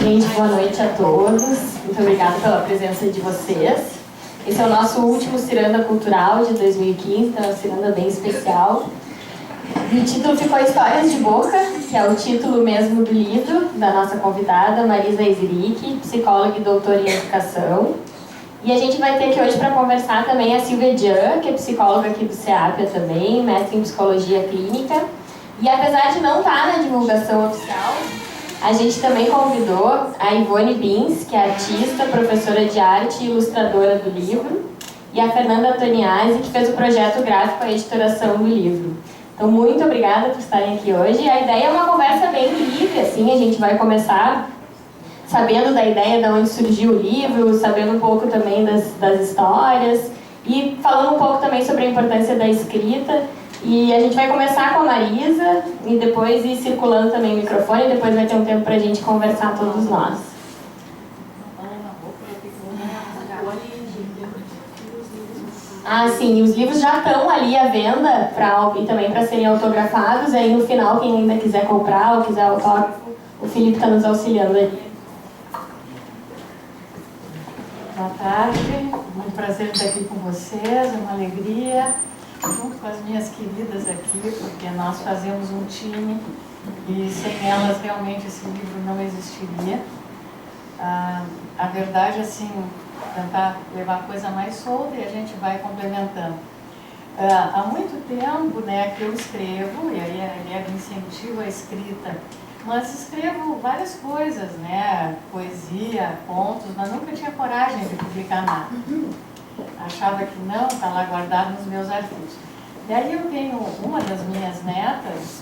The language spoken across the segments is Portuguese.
gente, boa noite a todos. Muito obrigada pela presença de vocês. Esse é o nosso último Ciranda Cultural de 2015, então é uma ciranda bem especial. E o título ficou Histórias de Boca, que é o título mesmo do livro da nossa convidada, Marisa Iziric, psicóloga e doutora em educação. E a gente vai ter aqui hoje para conversar também a Silvia Jean, que é psicóloga aqui do CEAPA também, mestre em psicologia clínica. E apesar de não estar na divulgação oficial, a gente também convidou a Ivone Bins, que é artista, professora de arte e ilustradora do livro, e a Fernanda Antoniazzi, que fez o projeto gráfico e editoração do livro. Então, muito obrigada por estarem aqui hoje. A ideia é uma conversa bem livre, assim, a gente vai começar sabendo da ideia de onde surgiu o livro, sabendo um pouco também das histórias e falando um pouco também sobre a importância da escrita. E a gente vai começar com a Marisa e depois ir circulando também o microfone e depois vai ter um tempo para a gente conversar todos nós. Ah, sim, os livros já estão ali à venda e também para serem autografados. Aí no final, quem ainda quiser comprar ou quiser autógrafo, o Felipe está nos auxiliando ali. Boa tarde, muito prazer estar aqui com vocês, é uma alegria, junto com as minhas queridas aqui, porque nós fazemos um time e sem elas realmente esse livro não existiria. A verdade, assim, tentar levar a coisa mais solta e a gente vai complementando. Há muito tempo, né, que eu escrevo, e aí a Eliane incentiva a escrita, mas escrevo várias coisas, né, poesia, contos, mas nunca tinha coragem de publicar nada. Achava que não, está lá guardado nos meus arquivos. E aí eu tenho uma das minhas netas,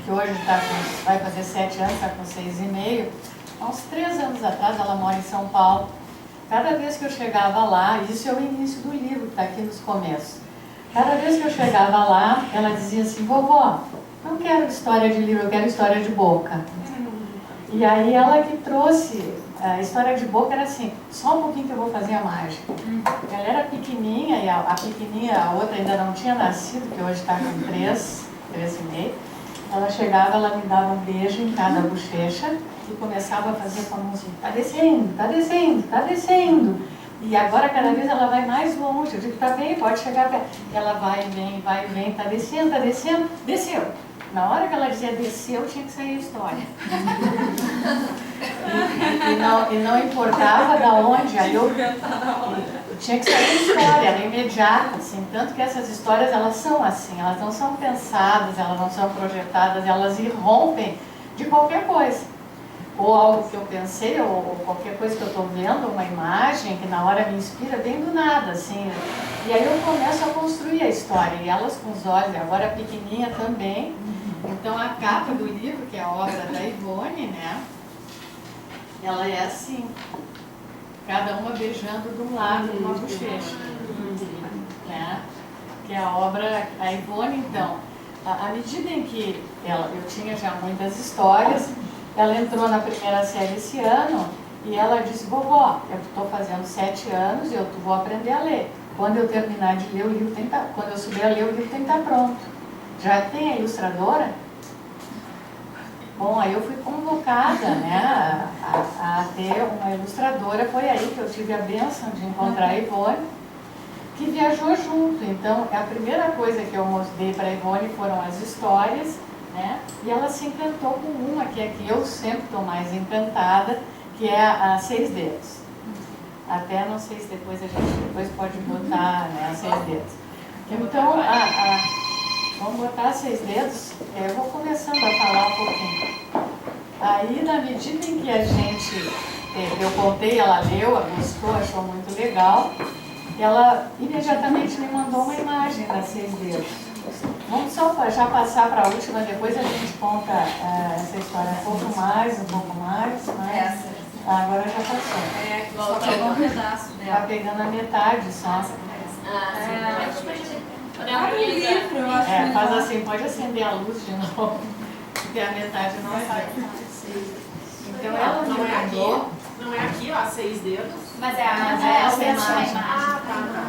que hoje vai fazer 7 anos, está com 6,5. Há uns 3 anos atrás, ela mora em São Paulo. Cada vez que eu chegava lá, isso é o início do livro, que está aqui nos começos. Cada vez que eu chegava lá, ela dizia assim, vovó, não quero história de livro, eu quero história de boca. E aí ela que trouxe, a história de boca era assim, só um pouquinho que eu vou fazer a mágica. Ela era pequenininha, e a pequenininha, a outra ainda não tinha nascido, que hoje está com 3,5. Ela chegava, ela me dava um beijo em cada bochecha e começava a fazer com a mãozinha, tá descendo, tá descendo, tá descendo. E agora cada vez ela vai mais longe, eu digo, tá bem, pode chegar perto. Ela vai e vem, tá descendo, desceu. Na hora que ela dizia desceu, tinha que sair a história. e não importava da onde, aí eu tinha que sair a história, era imediata, assim, tanto que essas histórias, elas são assim, elas não são pensadas, elas não são projetadas, elas irrompem de qualquer coisa. Ou algo que eu pensei, ou qualquer coisa que eu estou vendo, uma imagem que na hora me inspira, bem do nada, assim. E aí eu começo a construir a história, e elas com os olhos, agora a pequenininha também. Então a capa do livro, que é a obra da Ivone, né, ela é assim, cada uma beijando de um lado uma bochecha, né, que é a obra, a Ivone, então, à medida em que eu tinha já muitas histórias, ela entrou na primeira série esse ano e ela disse, vovó, eu estou fazendo 7 anos e eu vou aprender a ler. Quando eu terminar de ler o livro, quando eu souber ler o livro, tem que estar pronto. Já tem a ilustradora? Bom, aí eu fui convocada, né, a ter uma ilustradora. Foi aí que eu tive a bênção de encontrar a Ivone, que viajou junto. Então, a primeira coisa que eu mostrei para a Ivone foram as histórias, né, e ela se encantou com uma que é que eu sempre estou mais encantada, que é a 6 Dedos. Até não sei se depois a gente pode botar, né, a 6 Dedos. Então, vamos botar a 6 Dedos. Eu vou começando a falar um pouquinho. Aí, na medida em que a gente, eu contei, ela leu, gostou, achou muito legal, ela imediatamente me mandou uma imagem das 6 Dedos. Vamos só já passar para a última, depois a gente conta essa história um pouco mais, mas agora já passou. Só pegou um pedaço dela. Está pegando a metade só. Faz assim, pode acender a luz de novo, porque a metade não é. Então ela não me mandou. Não é aqui, ó, 6 dedos. Mas essa é imagem.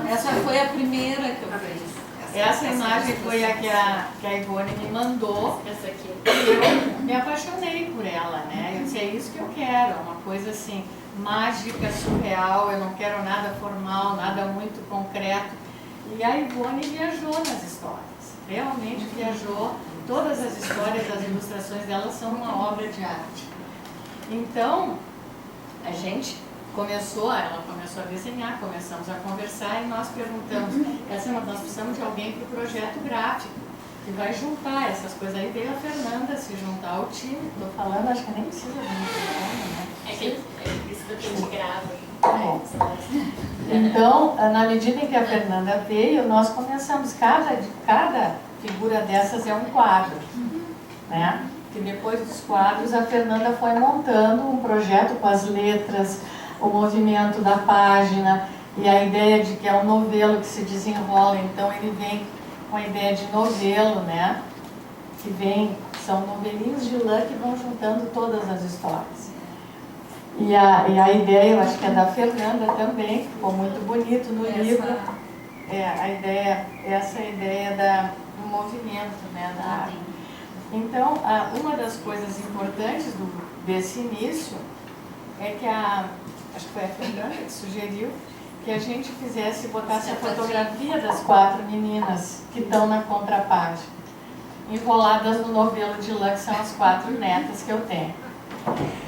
Essa foi a primeira que eu fiz. Essa imagem foi a que a Ivone me mandou. Essa aqui. E eu me apaixonei por ela, né? Eu disse, é isso que eu quero, uma coisa assim, mágica, surreal, eu não quero nada formal, nada muito concreto. E a Ivone viajou nas histórias, realmente viajou. Todas as histórias, as ilustrações dela são uma obra de arte. Então, a gente ela começou a desenhar, começamos a conversar e nós perguntamos, nós precisamos de alguém para o projeto gráfico, que vai juntar essas coisas. Aí veio a Fernanda se juntar ao time. Estou falando, acho que nem precisa de microfone, né? É que precisa que a gente grava. Então, na medida em que a Fernanda veio, nós começamos, cada figura dessas é um quadro, né? E depois dos quadros, a Fernanda foi montando um projeto com as letras, o movimento da página e a ideia de que é um novelo que se desenrola. Então, ele vem com a ideia de novelo, né? São novelinhos de lã que vão juntando todas as histórias. E a ideia, eu acho que é da Fernanda também, ficou muito bonito no livro. Essa ideia do movimento, né? Da arte. Então, uma das coisas importantes desse início é que acho que foi a Fernanda que sugeriu que a gente botasse a fotografia das 4 meninas que estão na contrapágina, enroladas no novelo de lã, que são as 4 netas que eu tenho.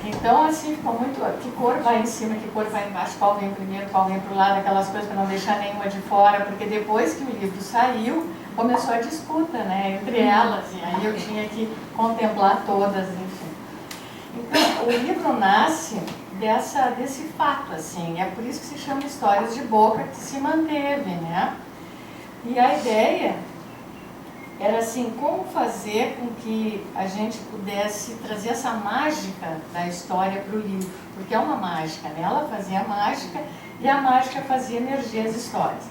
Então, assim, ficou muito... Que cor vai em cima, que cor vai embaixo, qual vem primeiro, qual vem para o lado, aquelas coisas para não deixar nenhuma de fora, porque depois que o livro saiu, começou a disputa, né, entre elas, e aí eu tinha que contemplar todas, enfim. Então, o livro nasce desse fato, assim, é por isso que se chama Histórias de Boca, que se manteve, né? E a ideia era assim, como fazer com que a gente pudesse trazer essa mágica da história para o livro, porque é uma mágica, né? Ela fazia a mágica e a mágica fazia emergir as histórias.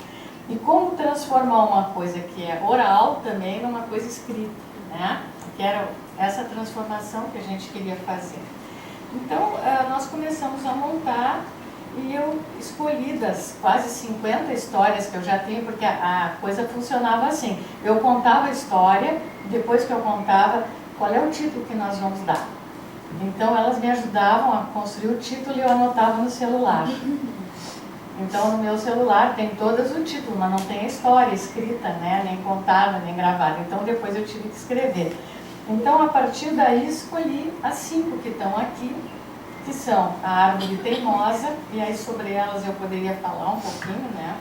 E como transformar uma coisa que é oral também numa coisa escrita, né? Que era essa transformação que a gente queria fazer. Então, nós começamos a montar e eu escolhi das quase 50 histórias que eu já tenho, porque a coisa funcionava assim. Eu contava a história, depois que eu contava, qual é o título que nós vamos dar. Então, elas me ajudavam a construir o título e eu anotava no celular. Então, no meu celular tem todas o título, mas não tem a história escrita, né? Nem contada, nem gravada. Então, depois eu tive que escrever. Então, a partir daí, escolhi as 5 que estão aqui, que são a Árvore Teimosa, e aí sobre elas eu poderia falar um pouquinho, né?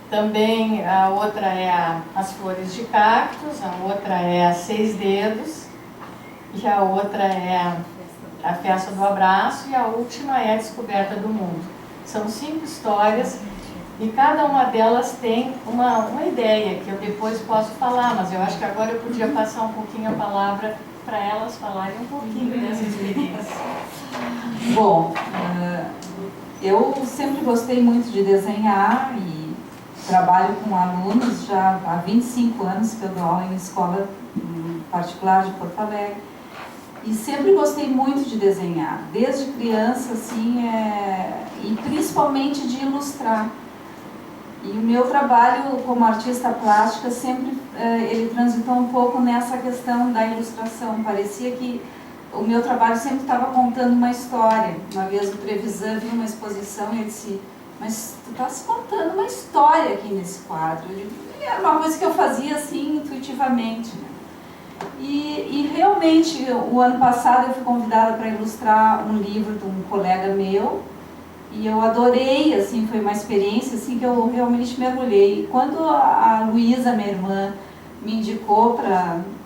Também a outra é As Flores de Cactos, a outra é a 6 Dedos, e a outra é a Festa do Abraço, e a última é a Descoberta do Mundo. São 5 histórias e cada uma delas tem uma ideia que eu depois posso falar, mas eu acho que agora eu podia passar um pouquinho a palavra para elas falarem um pouquinho dessa experiência. Bom, eu sempre gostei muito de desenhar e trabalho com alunos já há 25 anos que eu dou aula em escola particular de Porto Alegre. E sempre gostei muito de desenhar, desde criança, assim, e principalmente de ilustrar. E o meu trabalho como artista plástica sempre, ele transitou um pouco nessa questão da ilustração. Parecia que o meu trabalho sempre estava contando uma história. Uma vez o Trevisan viu uma exposição e ele disse, mas tu estás contando uma história aqui nesse quadro. E era uma coisa que eu fazia assim, intuitivamente, né? E realmente, o ano passado eu fui convidada para ilustrar um livro de um colega meu e eu adorei, assim, foi uma experiência assim, que eu realmente mergulhei. E quando a Luísa, minha irmã, me indicou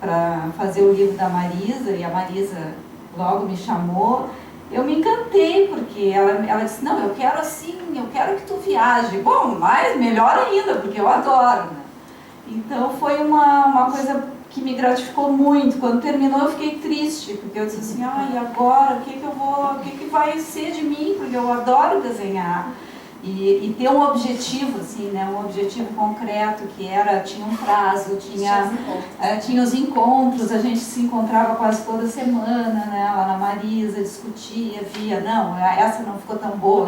para fazer o livro da Marisa, e a Marisa logo me chamou, eu me encantei, porque ela disse, não, eu quero assim, eu quero que tu viaje. Bom, mas melhor ainda, porque eu adoro, né? Então foi uma coisa que me gratificou muito. Quando terminou eu fiquei triste, porque eu disse assim, e agora, o que vai ser de mim? Porque eu adoro desenhar. e ter um objetivo, assim, né, um objetivo concreto, que era, tinha um prazo, tinha os encontros, a gente se encontrava quase toda semana, né, lá na Marisa, discutia, via, não, essa não ficou tão boa.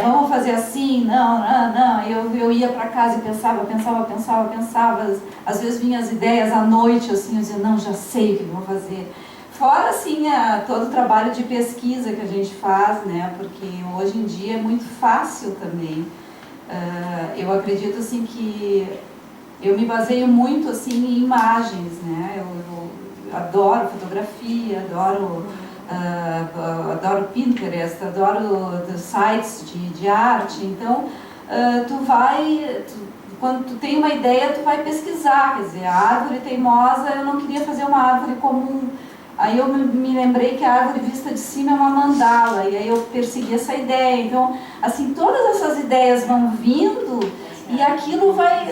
Vamos fazer assim, não, eu ia para casa e pensava, às vezes vinham as ideias à noite, assim, eu dizia, não, já sei o que vou fazer. Fora, assim, todo o trabalho de pesquisa que a gente faz, né, porque hoje em dia é muito fácil também. Eu acredito, assim, que eu me baseio muito, assim, em imagens, né, eu adoro fotografia, adoro Pinterest, adoro sites de arte, então, quando tu tem uma ideia, tu vai pesquisar, quer dizer, a árvore teimosa, eu não queria fazer uma árvore comum. Aí eu me lembrei que a árvore vista de cima é uma mandala, e aí eu persegui essa ideia. Então, assim, todas essas ideias vão vindo e aquilo vai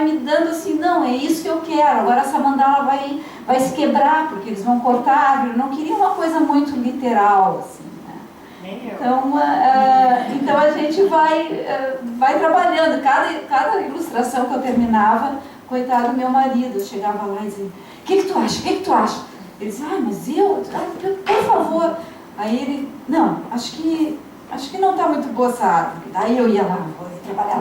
me dando assim, não, é isso que eu quero, agora essa mandala vai se quebrar, porque eles vão cortar a árvore. Eu não queria uma coisa muito literal, assim, né? Então a gente vai trabalhando, cada ilustração que eu terminava, coitado do meu marido, eu chegava lá e dizia, o que tu acha? Ele disse, mas por favor. Aí ele, não, acho que não está muito boa essa árvore. Daí eu ia lá,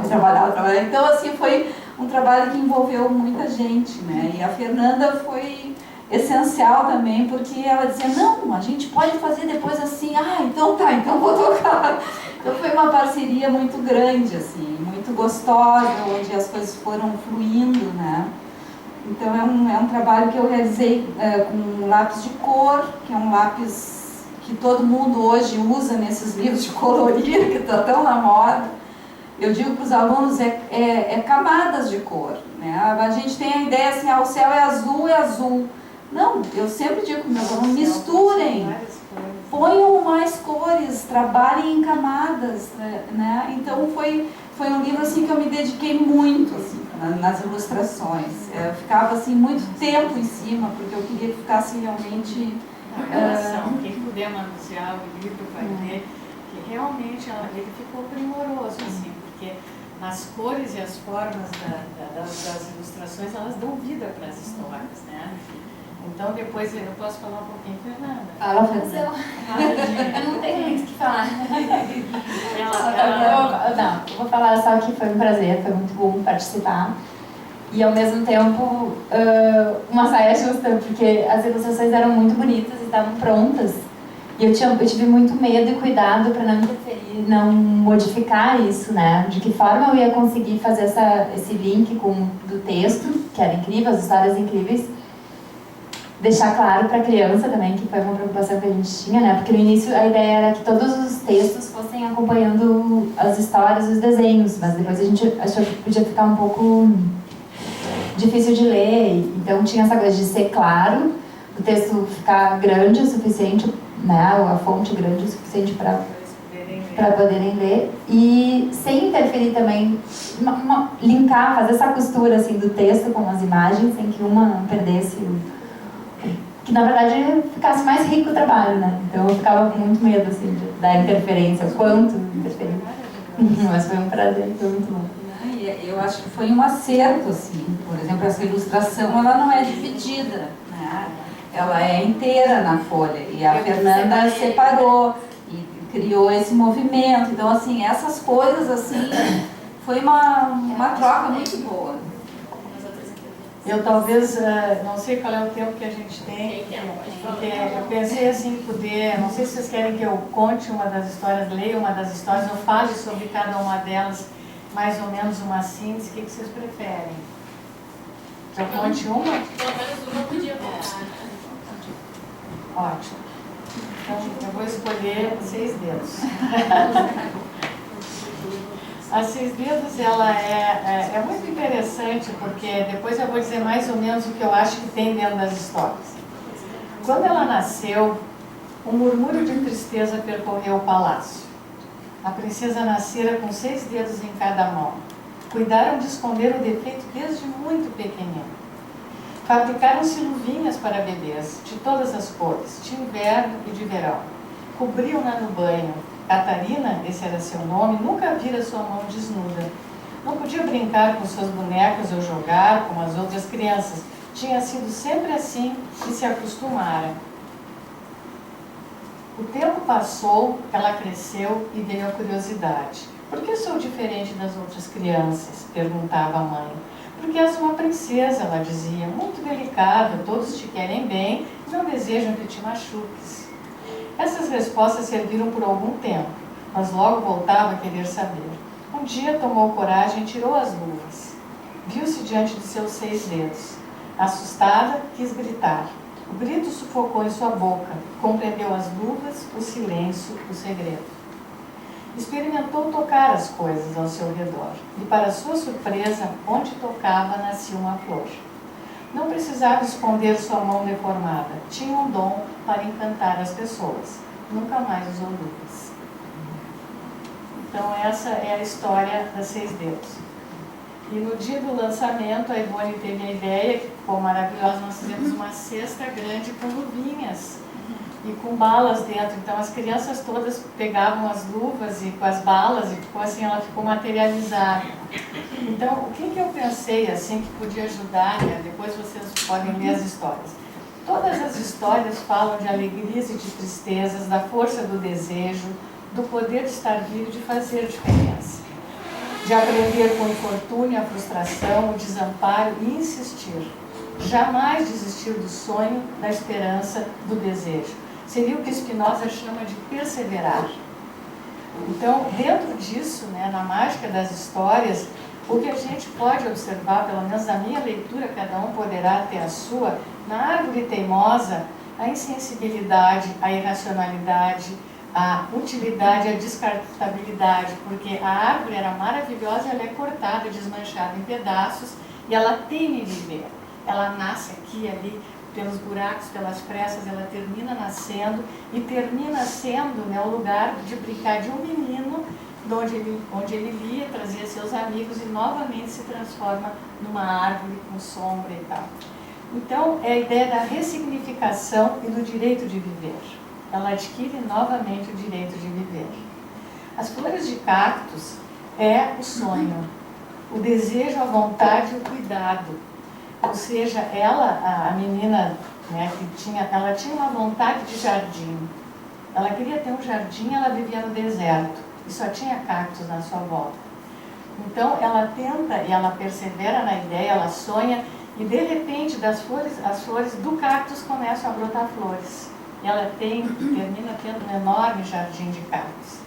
trabalhar. Então, assim, foi um trabalho que envolveu muita gente, né? E a Fernanda foi essencial também, porque ela dizia, não, a gente pode fazer depois assim, então tá, então vou tocar. Então foi uma parceria muito grande, assim, muito gostosa, onde as coisas foram fluindo, né? Então é um trabalho que eu realizei com um lápis de cor, que é um lápis que todo mundo hoje usa nesses livros de colorir, que está tão na moda. Eu digo para os alunos, é camadas de cor, né? A gente tem a ideia assim, o céu é azul. Não, eu sempre digo para os meus alunos, misturem, ponham mais cores, trabalhem em camadas, né? Então foi um livro assim que eu me dediquei muito assim, nas ilustrações. Eu ficava assim muito tempo em cima, porque eu queria que ficasse realmente... Quem puder manusear o livro vai ver que realmente ele ficou primoroso, assim, porque as cores e as formas das ilustrações, elas dão vida para as histórias, né? Então depois eu posso falar um pouquinho, Fernanda? Fala, Fernanda. Eu não tenho muito o que falar. Eu vou falar só que foi um prazer, foi muito bom participar. E ao mesmo tempo, uma saia justa, porque as ilustrações eram muito bonitas e estavam prontas. E eu tive muito medo e cuidado para não interferir, não modificar isso, né? De que forma eu ia conseguir fazer esse link do texto, que era incrível, as histórias incríveis. Deixar claro para a criança também, que foi uma preocupação que a gente tinha, né? Porque no início a ideia era que todos os textos fossem acompanhando as histórias, os desenhos, mas depois a gente achou que podia ficar um pouco difícil de ler, então tinha essa coisa de ser claro, o texto ficar grande o suficiente, né? A fonte grande o suficiente para poderem ler, e sem interferir também, linkar, fazer essa costura assim, do texto com as imagens, sem que uma perdesse que na verdade ficasse mais rico o trabalho, né? Então eu ficava com muito medo assim, da interferência, o quanto interferir. Mas foi um prazer, foi muito bom. Eu acho que foi um acerto, assim. Por exemplo, essa ilustração, ela não é dividida, né? Ela é inteira na folha, e a Fernanda separou e criou esse movimento. Então, assim, essas coisas, assim, foi uma troca muito boa. Eu talvez, não sei qual é o tempo que a gente tem, eu pensei assim, não sei se vocês querem que eu conte uma das histórias, leia uma das histórias, ou fale sobre cada uma delas, mais ou menos uma síntese, o que vocês preferem? Eu conte uma? Pelo menos uma podia contar. Ótimo. Então, eu vou escolher 6 dedos. A 6 dedos, ela é muito interessante, porque depois eu vou dizer mais ou menos o que eu acho que tem dentro das histórias. Quando ela nasceu, um murmúrio de tristeza percorreu o palácio. A princesa nascera com 6 dedos em cada mão. Cuidaram de esconder o defeito desde muito pequenino. Fabricaram-se luvinhas para bebês, de todas as cores, de inverno e de verão. Cobriam-na no banho, Catarina, esse era seu nome, nunca vira sua mão desnuda. Não podia brincar com suas bonecas ou jogar como as outras crianças. Tinha sido sempre assim e se acostumara. O tempo passou, ela cresceu e veio a curiosidade. Por que sou diferente das outras crianças? Perguntava a mãe. Porque és uma princesa, ela dizia, muito delicada, todos te querem bem e não desejam que te machuques. Essas respostas serviram por algum tempo, mas logo voltava a querer saber. Um dia tomou coragem e tirou as luvas. Viu-se diante de seus 6 dedos. Assustada, quis gritar. O grito sufocou em sua boca. Compreendeu as luvas, o silêncio, o segredo. Experimentou tocar as coisas ao seu redor. E, para sua surpresa, onde tocava, nascia uma flor. Não precisava esconder sua mão deformada. Tinha um dom para encantar as pessoas. Nunca mais usou luvas. Então, essa é a história das 6 dedos. E no dia do lançamento, a Ivone teve a ideia, que ficou maravilhosa, nós fizemos uma cesta grande com luvinhas e com balas dentro. Então, as crianças todas pegavam as luvas e com as balas e ficou assim, ela ficou materializada. Então, o que eu pensei assim que podia ajudar, né? Depois vocês podem ler as histórias. Todas as histórias falam de alegrias e de tristezas, da força do desejo, do poder de estar vivo e de fazer diferença. De aprender com o infortúnio, a frustração, o desamparo e insistir. Jamais desistir do sonho, da esperança, do desejo. Seria o que Spinoza chama de perseverar. Então, dentro disso, né, na mágica das histórias, o que a gente pode observar, pelo menos na minha leitura, cada um poderá ter a sua, na árvore teimosa, a insensibilidade, a irracionalidade, a utilidade, a descartabilidade, porque a árvore era maravilhosa, ela é cortada, desmanchada em pedaços e ela teme viver. Ela nasce aqui, ali, pelos buracos, pelas frestas, ela termina nascendo e termina sendo, né, o lugar de brincar de um menino, onde ele lia, trazia seus amigos e novamente se transforma numa árvore com sombra e tal. Então, é a ideia da ressignificação e do direito de viver. Ela adquire novamente o direito de viver. As flores de cactus é o sonho, o desejo, a vontade e o cuidado. Ou seja, ela, a menina, né, ela tinha uma vontade de jardim. Ela queria ter um jardim, ela vivia no deserto e só tinha cactos na sua volta. Então, ela tenta e ela persevera na ideia, ela sonha e, de repente, as flores do cactus começam a brotar flores. Ela termina tendo um enorme jardim de cactos.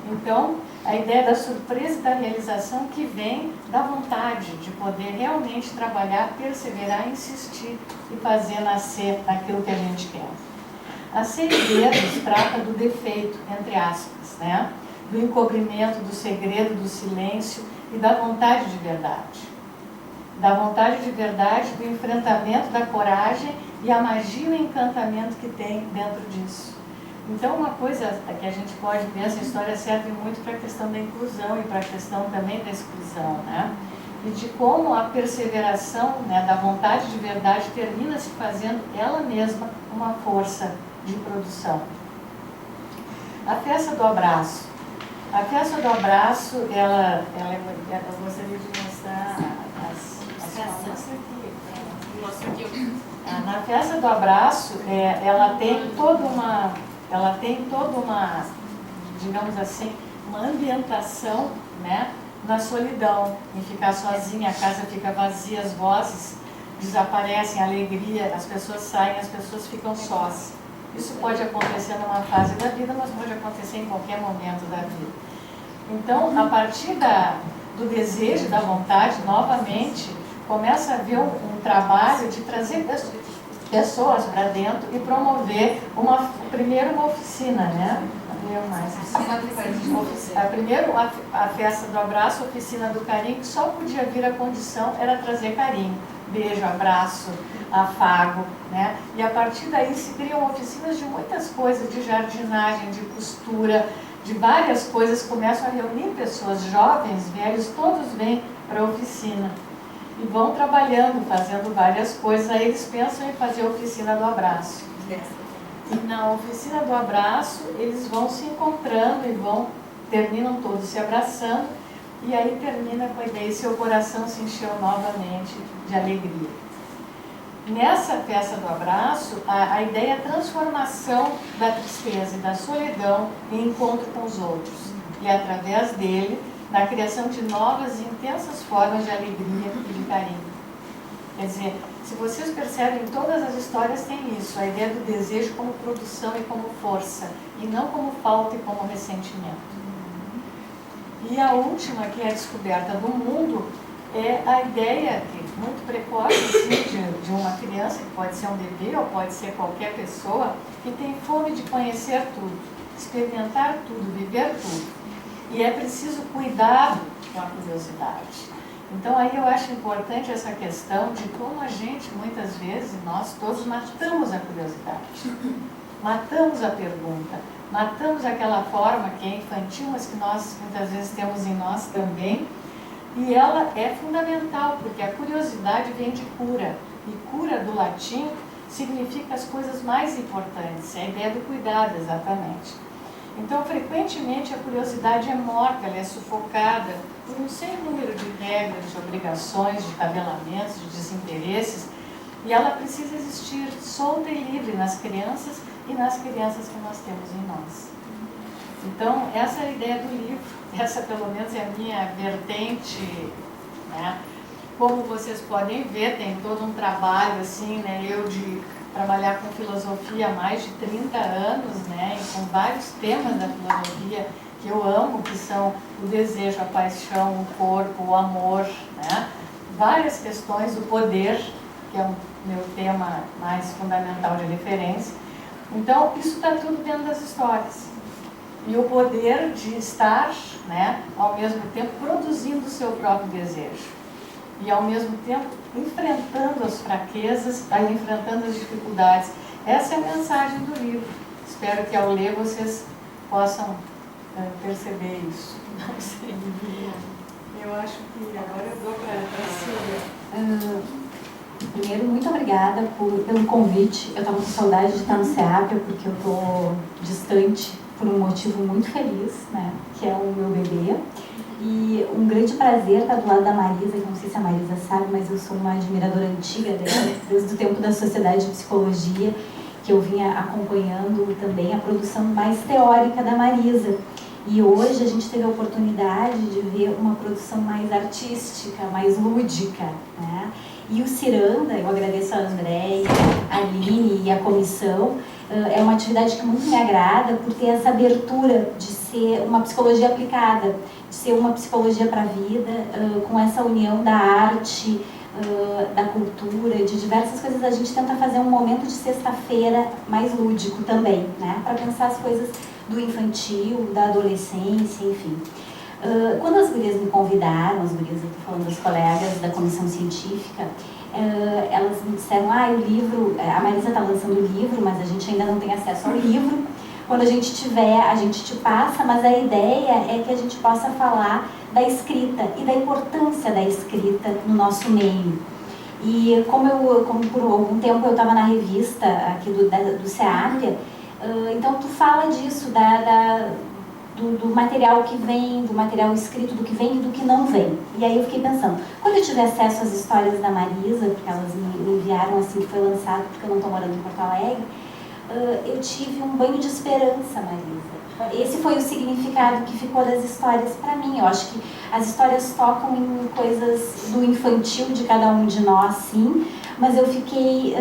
Então, a ideia da surpresa e da realização que vem da vontade de poder realmente trabalhar, perseverar, insistir e fazer nascer aquilo que a gente quer. As 6 dedos trata do defeito, entre aspas, né? Do encobrimento, do segredo, do silêncio e da vontade de verdade. Da vontade de verdade, do enfrentamento, da coragem e a magia e o encantamento que tem dentro disso. Então, uma coisa que a gente pode ver, essa história serve muito para a questão da inclusão e para a questão também da exclusão, né? E de como a perseveração, né, da vontade de verdade termina se fazendo ela mesma uma força de produção. A festa do abraço. A festa do abraço, eu gostaria de mostrar as palmas aqui. Mostra aqui. Na festa do abraço, ela tem toda uma, digamos assim, uma ambientação, né, na solidão, em ficar sozinha, a casa fica vazia, as vozes desaparecem, a alegria, as pessoas saem, as pessoas ficam sós. Isso pode acontecer numa fase da vida, mas pode acontecer em qualquer momento da vida. Então, a partir do desejo, da vontade, novamente, começa a haver um trabalho de trazer pessoas para dentro e promover primeiro uma oficina, né? Primeiro a festa do abraço, a oficina do carinho, que só podia vir a condição era trazer carinho, beijo, abraço, afago, né? E a partir daí se criam oficinas de muitas coisas, de jardinagem, de costura, de várias coisas, começam a reunir pessoas, jovens, velhos, todos vêm para a oficina. E vão trabalhando, fazendo várias coisas. Aí eles pensam em fazer a oficina do abraço. E na oficina do abraço, eles vão se encontrando e terminam todos se abraçando, e aí termina com a ideia, seu coração se encheu novamente de alegria. Nessa peça do abraço, a ideia é a transformação da tristeza e da solidão em encontro com os outros, e através dele, na criação de novas e intensas formas de alegria e de carinho. Quer dizer, se vocês percebem, todas as histórias têm isso, a ideia do desejo como produção e como força, e não como falta e como ressentimento. E a última, que é a descoberta do mundo, é a ideia, muito precoce, assim, de uma criança, que pode ser um bebê ou pode ser qualquer pessoa, que tem fome de conhecer tudo, experimentar tudo, viver tudo. E é preciso cuidado com a curiosidade. Então aí eu acho importante essa questão de como a gente, muitas vezes, nós todos matamos a curiosidade, matamos a pergunta, matamos aquela forma que é infantil, mas que nós muitas vezes temos em nós também, e ela é fundamental, porque a curiosidade vem de cura, e cura do latim significa as coisas mais importantes, é a ideia do cuidado, exatamente. Então, frequentemente, a curiosidade é morta, ela é sufocada por um sem número de regras, de obrigações, de tabelamentos, de desinteresses, e ela precisa existir solta e livre nas crianças e nas crianças que nós temos em nós. Então, essa é a ideia do livro, essa pelo menos é a minha vertente, né? Como vocês podem ver, tem todo um trabalho, assim, né, eu de trabalhar com filosofia há mais de 30 anos, né, e com vários temas da filosofia que eu amo, que são o desejo, a paixão, o corpo, o amor, né, várias questões, o poder, que é o meu tema mais fundamental de referência. Então, isso está tudo dentro das histórias. E o poder de estar, né, ao mesmo tempo produzindo o seu próprio desejo. E ao mesmo tempo enfrentando as fraquezas, enfrentando as dificuldades. Essa é a mensagem do livro. Espero que ao ler vocês possam perceber isso. Não sei. Eu acho que agora eu dou para a Silvia. Primeiro, muito obrigada pelo convite. Eu estava com saudade de estar no SEAPA, porque eu estou distante por um motivo muito feliz, né, que é o meu bebê. E um grande prazer estar do lado da Marisa, que não sei se a Marisa sabe, mas eu sou uma admiradora antiga dela, desde o tempo da Sociedade de Psicologia, que eu vinha acompanhando também a produção mais teórica da Marisa. E hoje a gente teve a oportunidade de ver uma produção mais artística, mais lúdica, né? E o Ciranda, eu agradeço a Andréia, a Aline e a comissão, é uma atividade que muito me agrada por ter essa abertura de ser uma psicologia aplicada, de ser uma psicologia para a vida, com essa união da arte, da cultura, de diversas coisas. A gente tenta fazer um momento de sexta-feira mais lúdico também, né? Para pensar as coisas do infantil, da adolescência, enfim. Quando as gurias me convidaram, as gurias, eu estou falando das colegas da comissão científica, elas me disseram, o livro, a Marisa está lançando o livro, mas a gente ainda não tem acesso ao livro. Quando a gente tiver, a gente te passa, mas a ideia é que a gente possa falar da escrita e da importância da escrita no nosso meio. E como por algum tempo eu estava na revista aqui do SEAPA, então tu fala disso, do material que vem, do material escrito, do que vem e do que não vem. E aí eu fiquei pensando, quando eu tiver acesso às histórias da Marisa, porque elas me enviaram assim que foi lançado, porque eu não estou morando em Porto Alegre, eu tive um banho de esperança, Marisa. Esse foi o significado que ficou das histórias para mim. Eu acho que as histórias tocam em coisas do infantil de cada um de nós, sim, mas eu fiquei...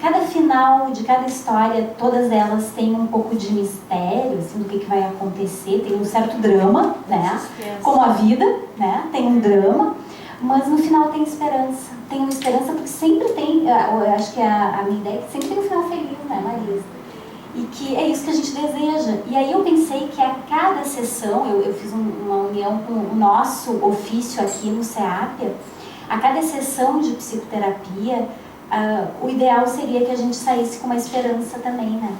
cada final de cada história, todas elas têm um pouco de mistério, assim, do que vai acontecer, tem um certo drama, né? Como a vida, né? Tem um drama, mas no final tem esperança. Tem uma esperança porque sempre tem, eu acho que a minha ideia é que sempre tem um final feliz, né, Marisa? E que é isso que a gente deseja. E aí eu pensei que a cada sessão, eu fiz uma união com o nosso ofício aqui no SEAPA, a cada sessão de psicoterapia, o ideal seria que a gente saísse com uma esperança também, né?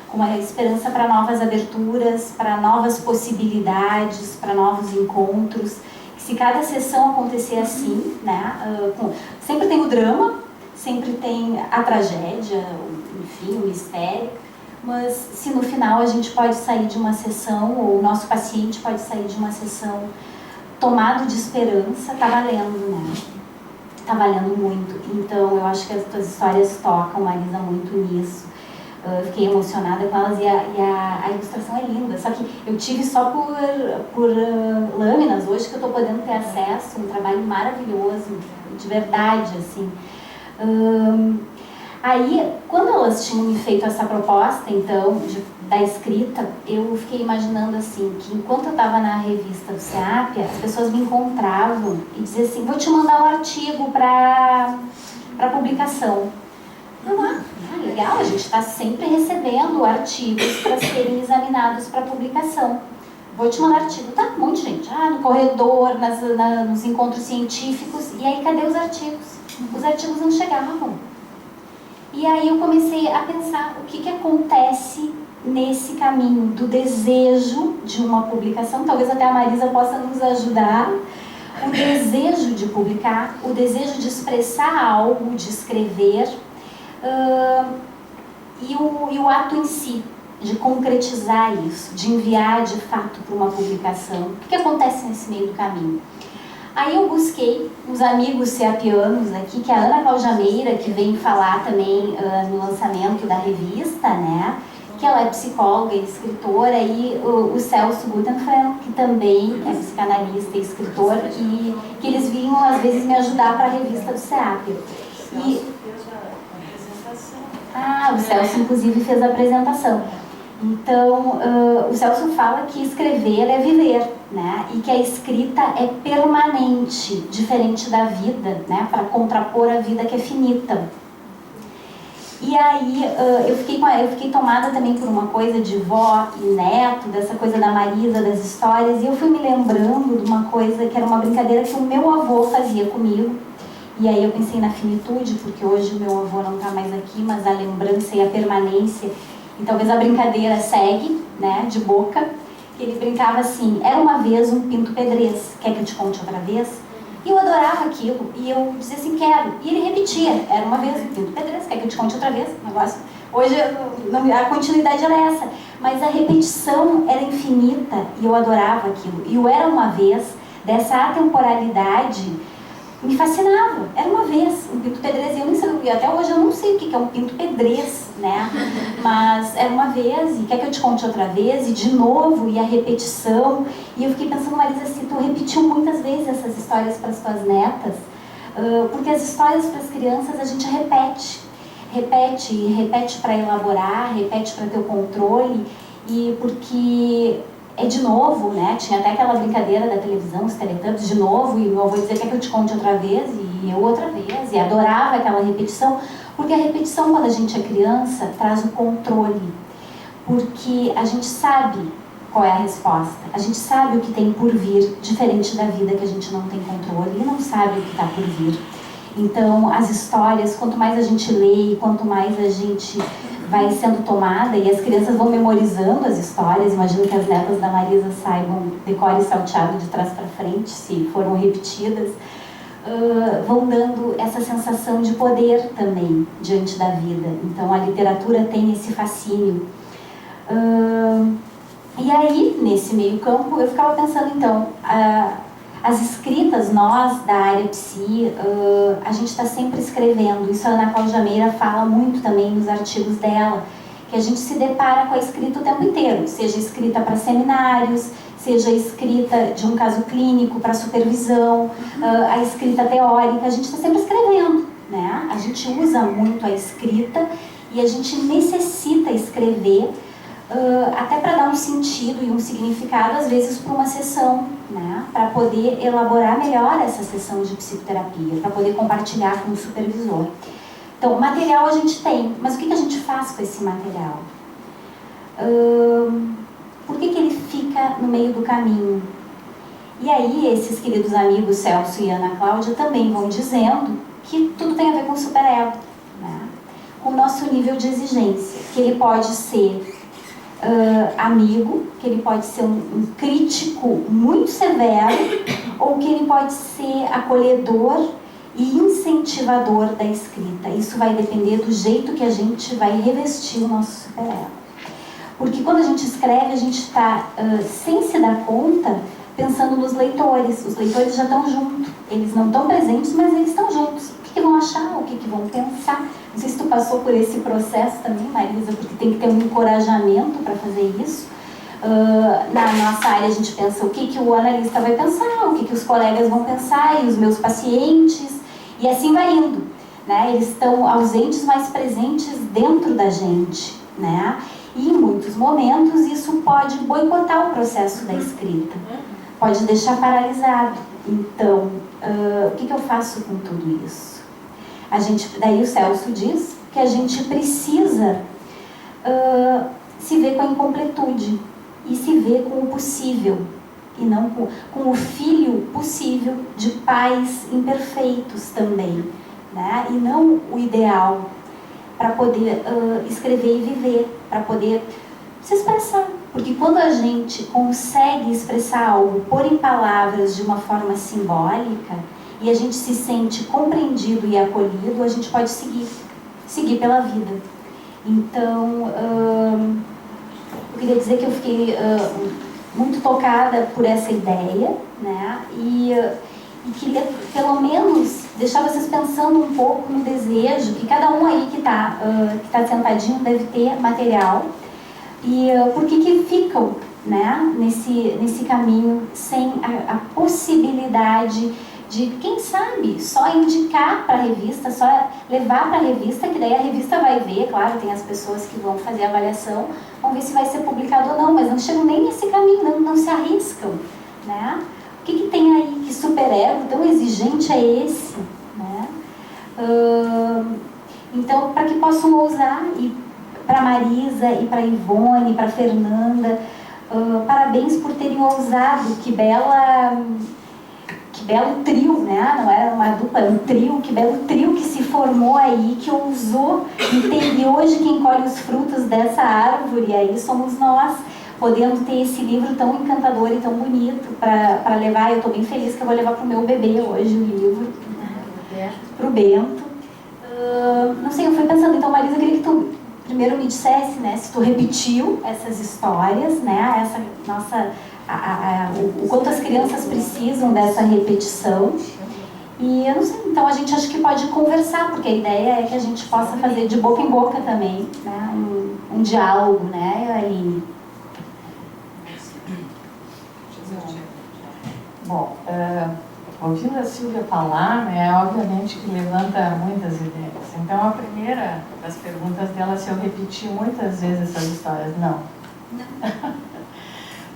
Com uma esperança para novas aberturas, para novas possibilidades, para novos encontros. Se cada sessão acontecer assim, né? Sempre tem o drama, sempre tem a tragédia, enfim, o mistério, mas se no final a gente pode sair de uma sessão, ou o nosso paciente pode sair de uma sessão tomado de esperança, tá valendo, né? Tá valendo muito. Então, eu acho que as tuas histórias tocam, Marisa, muito nisso. Fiquei emocionada com elas e a ilustração é linda. Só que eu tive só por lâminas hoje que eu estou podendo ter acesso, um trabalho maravilhoso, de verdade, assim. Aí, quando elas tinham me feito essa proposta, então, da escrita, eu fiquei imaginando, assim, que enquanto eu estava na revista do SEAP, as pessoas me encontravam e diziam assim, vou te mandar um artigo para publicação. Legal, a gente está sempre recebendo artigos para serem examinados para publicação. Vou te mandar artigo, tá? Um monte de gente. No corredor, nos encontros científicos. E aí, cadê os artigos? Os artigos não chegavam. E aí eu comecei a pensar o que acontece nesse caminho do desejo de uma publicação. Talvez até a Marisa possa nos ajudar. O desejo de publicar, o desejo de expressar algo, de escrever. E o ato em si, de concretizar isso, de enviar de fato para uma publicação. O que acontece nesse meio do caminho? Aí eu busquei os amigos seapianos aqui, que é a Ana Caljameira, que vem falar também no lançamento da revista, né? Que ela é psicóloga e escritora, e o Celso Guttenfeld, que também é psicanalista e escritor, e que eles vinham às vezes me ajudar para a revista do SEAP. O Celso inclusive fez a apresentação. Então, o Celso fala que escrever é viver, né? E que a escrita é permanente, diferente da vida, né? Para contrapor a vida que é finita. E aí, eu fiquei tomada também por uma coisa de vó e neto, dessa coisa da Marisa, das histórias, e eu fui me lembrando de uma coisa que era uma brincadeira que o meu avô fazia comigo. E aí eu pensei na finitude, porque hoje o meu avô não está mais aqui, mas a lembrança e a permanência, e talvez a brincadeira segue, né, de boca, que ele brincava assim, era uma vez um pinto pedrez, quer que eu te conte outra vez? E eu adorava aquilo, e eu dizia assim, quero, e ele repetia, era uma vez um pinto pedrez, quer que eu te conte outra vez? Negócio. Hoje a continuidade era essa, mas a repetição era infinita, e eu adorava aquilo, e o era uma vez, dessa atemporalidade, me fascinava. Era uma vez um pinto pedrez, e eu nem sabia, até hoje eu não sei o que é um pinto pedrez, né? Mas era uma vez, e quer que eu te conte outra vez, e de novo, e a repetição. E eu fiquei pensando, Marisa, assim, tu repetiu muitas vezes essas histórias para as tuas netas, porque as histórias para as crianças a gente repete para elaborar, repete para ter o controle, e porque é de novo, né? Tinha até aquela brincadeira da televisão, os Teletubbies, de novo, e meu avô dizia, quer que eu te conte outra vez? E eu outra vez, e adorava aquela repetição, porque a repetição, quando a gente é criança, traz o controle, porque a gente sabe qual é a resposta, a gente sabe o que tem por vir, diferente da vida que a gente não tem controle e não sabe o que está por vir. Então, as histórias, quanto mais a gente lê, quanto mais a gente vai sendo tomada, e as crianças vão memorizando as histórias, imagino que as netas da Marisa saibam decore salteado de trás para frente, se foram repetidas, vão dando essa sensação de poder também diante da vida. Então a literatura tem esse fascínio. E aí, nesse meio campo, eu ficava pensando, então, as escritas, nós da área psi, a gente está sempre escrevendo. Isso a Ana Caljameira fala muito também nos artigos dela, que a gente se depara com a escrita o tempo inteiro, seja escrita para seminários, seja escrita de um caso clínico para supervisão, a escrita teórica, a gente está sempre escrevendo, né? A gente usa muito a escrita e a gente necessita escrever até para dar um sentido e um significado, às vezes, para uma sessão, né? Para poder elaborar melhor essa sessão de psicoterapia, para poder compartilhar com o supervisor. Então, material a gente tem, mas o que a gente faz com esse material? Por que ele fica no meio do caminho? E aí, esses queridos amigos Celso e Ana Cláudia também vão dizendo que tudo tem a ver com o superego, né? Com o nosso nível de exigência, que ele pode ser amigo, que ele pode ser um crítico muito severo, ou que ele pode ser acolhedor e incentivador da escrita. Isso vai depender do jeito que a gente vai revestir o nosso superego. Porque quando a gente escreve, a gente está, sem se dar conta, pensando nos leitores. Os leitores já estão juntos. Eles não estão presentes, mas eles estão juntos. O que vão achar? O que vão pensar? Não sei se tu passou por esse processo também, Marisa, porque tem que ter um encorajamento para fazer isso. Na nossa área a gente pensa o que o analista vai pensar, o que os colegas vão pensar, e os meus pacientes, e assim vai indo, né? Eles estão ausentes, mas presentes dentro da gente, né? E em muitos momentos isso pode boicotar o processo da escrita, pode deixar paralisado. Então, o que eu faço com tudo isso? Daí o Celso diz que a gente precisa se ver com a incompletude e se ver com o possível, e não com o filho possível de pais imperfeitos também, né? E não o ideal, para poder escrever e viver, para poder se expressar. Porque quando a gente consegue expressar algo, pôr em palavras de uma forma simbólica, e a gente se sente compreendido e acolhido, a gente pode seguir pela vida. Então, eu queria dizer que eu fiquei muito tocada por essa ideia, né? E queria, pelo menos, deixar vocês pensando um pouco no desejo, que cada um aí que tá sentadinho deve ter material, e por que ficam, né, nesse caminho sem a possibilidade de, quem sabe, só indicar para a revista, só levar para a revista, que daí a revista vai ver, claro, tem as pessoas que vão fazer a avaliação, vão ver se vai ser publicado ou não, mas não chegam nem nesse caminho, não se arriscam, né? O que tem aí? Que superego tão exigente é esse, né? Então, para que possam ousar, e para Marisa, e para Ivone, para Fernanda, parabéns por terem ousado. Que belo trio, né? Não era uma dupla, era um trio, que belo trio que se formou aí, que ousou, e hoje quem colhe os frutos dessa árvore aí somos nós, podendo ter esse livro tão encantador e tão bonito para levar. Eu estou bem feliz que eu vou levar para o meu bebê hoje o livro, para o Bento. Não sei, eu fui pensando, então, Marisa, eu queria que tu primeiro me dissesse, né, se tu repetiu essas histórias, né, essa nossa... o quanto as crianças precisam dessa repetição. E eu não sei, então a gente acha que pode conversar, porque a ideia é que a gente possa fazer de boca em boca também, né, um diálogo, né, Aline? Bom, ouvindo a Silvia falar, né, obviamente que levanta muitas ideias. Então, a primeira das perguntas dela, se eu repeti muitas vezes essas histórias, não.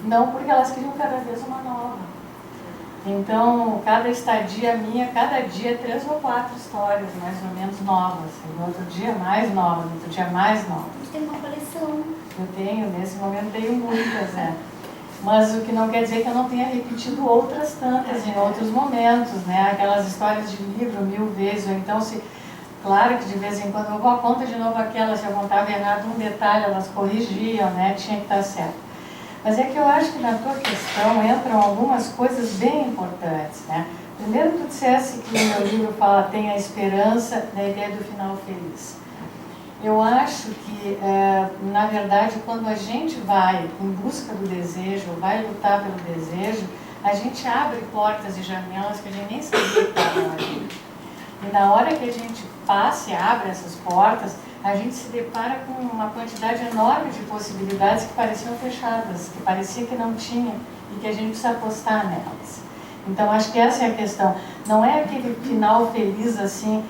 Não, porque elas criam cada vez uma nova. Então, cada estadia minha, cada dia 3 ou 4 histórias mais ou menos novas. E no outro dia mais novas, no outro dia mais novas. Tem uma coleção. Eu tenho, nesse momento tenho muitas, né? Mas o que não quer dizer que eu não tenha repetido outras tantas em outros momentos, né? Aquelas histórias de livro 1000 vezes, ou então se... Claro que de vez em quando eu vou conta de novo aquela, se eu contava errado um detalhe, elas corrigiam, né? Tinha que estar certo. Mas é que eu acho que na tua questão entram algumas coisas bem importantes, né? Primeiro tu dissesse que o meu livro fala, tem a esperança da ideia do final feliz. Eu acho que, na verdade, quando a gente vai em busca do desejo, vai lutar pelo desejo, a gente abre portas e janelas que a gente nem sabia que estavam ali. E na hora que a gente passa e abre essas portas, a gente se depara com uma quantidade enorme de possibilidades que pareciam fechadas, que parecia que não tinha e que a gente precisa apostar nelas. Então, acho que essa é a questão. Não é aquele final feliz, assim,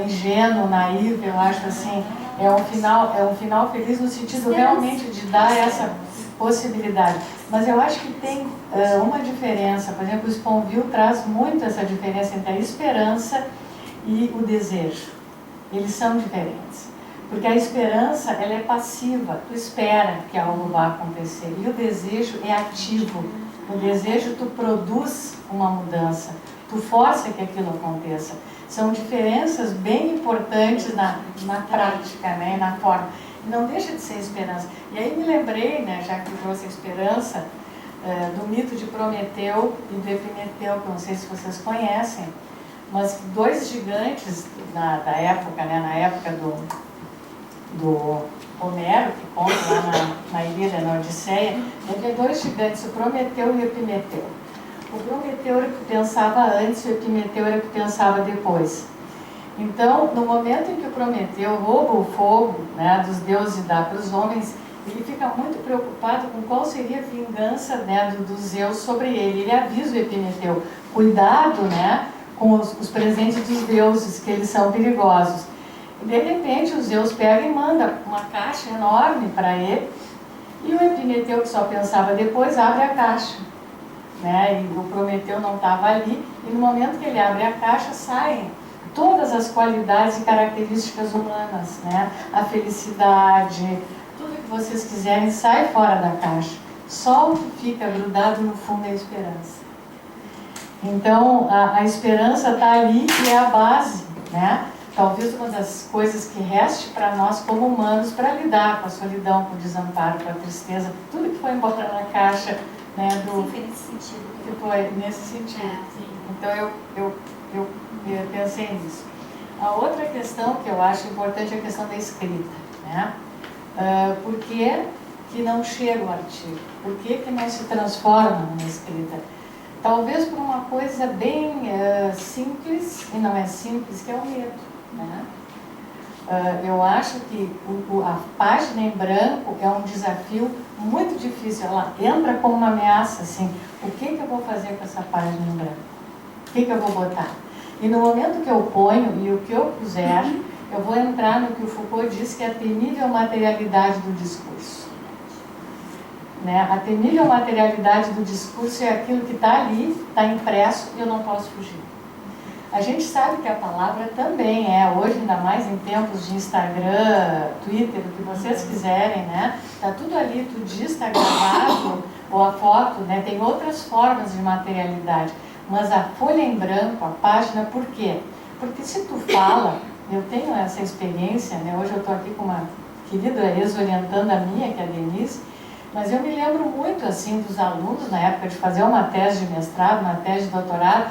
ingênuo, naíve, eu acho assim, é um final feliz no sentido realmente de dar essa possibilidade. Mas eu acho que tem uma diferença, por exemplo, o Sponville traz muito essa diferença entre a esperança e o desejo. Eles são diferentes. Porque a esperança, ela é passiva, tu espera que algo vá acontecer. E o desejo é ativo. No desejo tu produz uma mudança, tu força que aquilo aconteça. São diferenças bem importantes na prática, né, na forma. Não deixa de ser esperança. E aí me lembrei, né, já que trouxe a esperança, do mito de Prometeu e do Epimeteu, que eu não sei se vocês conhecem, mas dois gigantes da época, né, na época do Homero, que conta lá na Ilíada, na Odisseia, entre dois gigantes, o Prometeu e o Epimeteu. O Prometeu era o que pensava antes, o Epimeteu era o que pensava depois. Então, no momento em que o Prometeu rouba o fogo, né, dos deuses e dá para os homens, ele fica muito preocupado com qual seria a vingança, né, dos Zeus sobre ele. Ele avisa o Epimeteu, cuidado, né, com os presentes dos deuses, que eles são perigosos. E, de repente, o Zeus pega e manda uma caixa enorme para ele, e o Epimeteu, que só pensava depois, abre a caixa. Né, e o Prometeu não estava ali, e no momento que ele abre a caixa, saem todas as qualidades e características humanas, né? A felicidade, tudo que vocês quiserem sai fora da caixa. Só o que fica grudado no fundo é a esperança. Então, a esperança está ali e é a base, né? Talvez uma das coisas que reste para nós como humanos para lidar com a solidão, com o desamparo, com a tristeza, tudo que foi embora na caixa, né? Sim, foi nesse sentido. Que foi nesse sentido. Então, eu pensei nisso. A outra questão que eu acho importante é a questão da escrita, né? Por que que não chega o artigo? Por que que não se transforma numa escrita? Talvez por uma coisa bem simples, e não é simples, que é o medo, né? Eu acho que a página em branco é um desafio muito difícil. Ela entra como uma ameaça, assim, o que eu vou fazer com essa página em branco? O que eu vou botar? E no momento que eu ponho, e o que eu puser, eu vou entrar no que o Foucault diz que é a temível materialidade do discurso. Né? A temível materialidade do discurso é aquilo que está ali, está impresso, e eu não posso fugir. A gente sabe que a palavra também hoje, ainda mais em tempos de Instagram, Twitter, o que vocês quiserem, né? Está tudo ali, tu diz, está gravado, ou a foto, né? Tem outras formas de materialidade. Mas a folha em branco, a página, por quê? Porque se tu fala, eu tenho essa experiência, né? Hoje eu estou aqui com uma querida ex-orientanda minha, que é a Denise, mas eu me lembro muito, assim, dos alunos, na época de fazer uma tese de mestrado, uma tese de doutorado,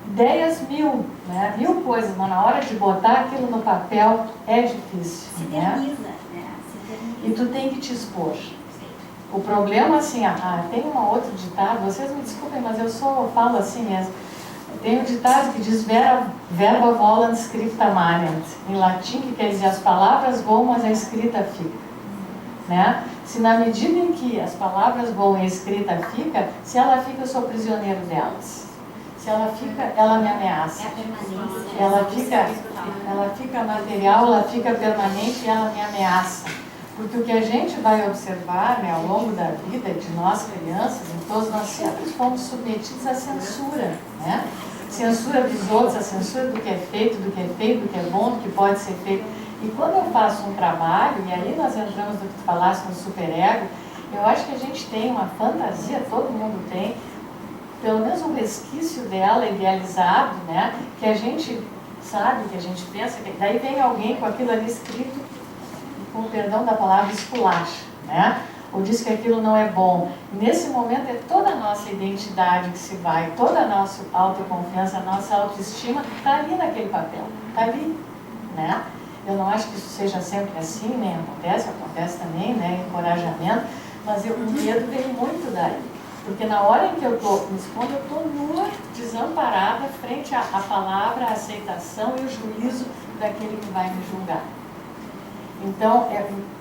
ideias mil, né? 1000 coisas, mas na hora de botar aquilo no papel é difícil. Se né? eterniza, né? Se eterniza. E tu tem que te expor. O problema, assim, tem um outro ditado, vocês me desculpem, mas eu falo assim mesmo. Tem um ditado que diz verba volant scripta manent, em latim, que quer dizer as palavras voam, mas a escrita fica. Né? Se na medida em que as palavras voam e a escrita fica, se ela fica, eu sou prisioneiro delas. Se ela fica, ela me ameaça. É a permanência. Ela fica material, ela fica permanente e ela me ameaça. Porque o que a gente vai observar, né, ao longo da vida de nós crianças, todos nós sempre fomos submetidos à censura, né? Censura dos outros, a censura do que é feito, do que é feito, do que é bom, do que pode ser feito. E quando eu faço um trabalho, e aí nós entramos no que tu falaste no superego, eu acho que a gente tem uma fantasia, todo mundo tem, pelo menos um resquício dela idealizado, né? Que a gente sabe, que a gente pensa, que daí vem alguém com aquilo ali escrito, com o perdão da palavra, esculacha, né? Ou diz que aquilo não é bom. Nesse momento é toda a nossa identidade que se vai, toda a nossa autoconfiança, a nossa autoestima está ali naquele papel, está ali, né? Eu não acho que isso seja sempre assim, nem acontece também, né? Encorajamento, mas o medo vem muito daí. Porque na hora em que eu estou me expondo, eu estou nua, desamparada, frente à palavra, à aceitação e o juízo daquele que vai me julgar. Então,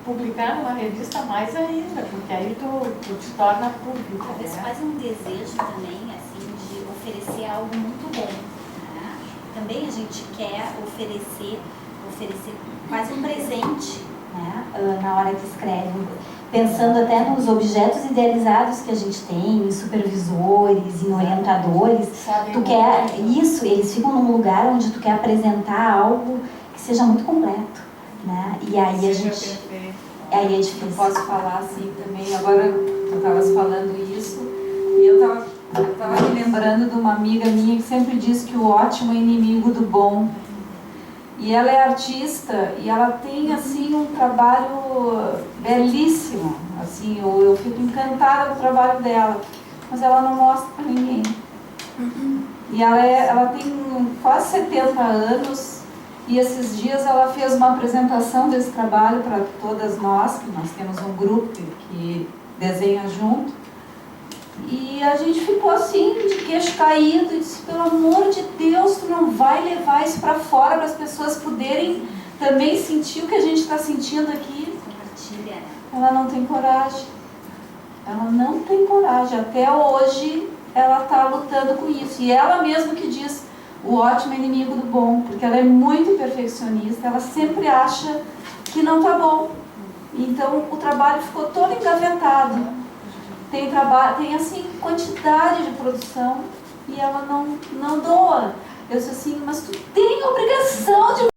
publicar numa revista mais ainda, porque aí tu te torna público. Talvez né? faz um desejo também, assim, de oferecer algo muito bom. Né? Também a gente quer oferecer quase um presente, né? Na hora que escreve. Pensando até nos objetos idealizados que a gente tem, em supervisores, em orientadores. Tu quer isso, eles ficam num lugar onde tu quer apresentar algo que seja muito completo. Né? E aí a gente. Aí é difícil. Eu posso falar assim também. Agora tu estavas falando isso, e eu estava me lembrando de uma amiga minha que sempre diz que o ótimo é inimigo do bom. E ela é artista e ela tem assim um trabalho belíssimo. Assim, eu fico encantada com o trabalho dela, mas ela não mostra para ninguém. E ela tem quase 70 anos. E esses dias ela fez uma apresentação desse trabalho para todas nós, que nós temos um grupo que desenha junto. E a gente ficou assim, de queixo caído, e disse, pelo amor de Deus, tu não vai levar isso para fora para as pessoas poderem também sentir o que a gente está sentindo aqui. Compartilha, né? Ela não tem coragem. Ela não tem coragem. Até hoje ela está lutando com isso. E ela mesma que diz, o ótimo é inimigo do bom, porque ela é muito perfeccionista, ela sempre acha que não está bom. Então o trabalho ficou todo engavetado. Tem assim, quantidade de produção e ela não doa. Eu disse assim, mas tu tem a obrigação de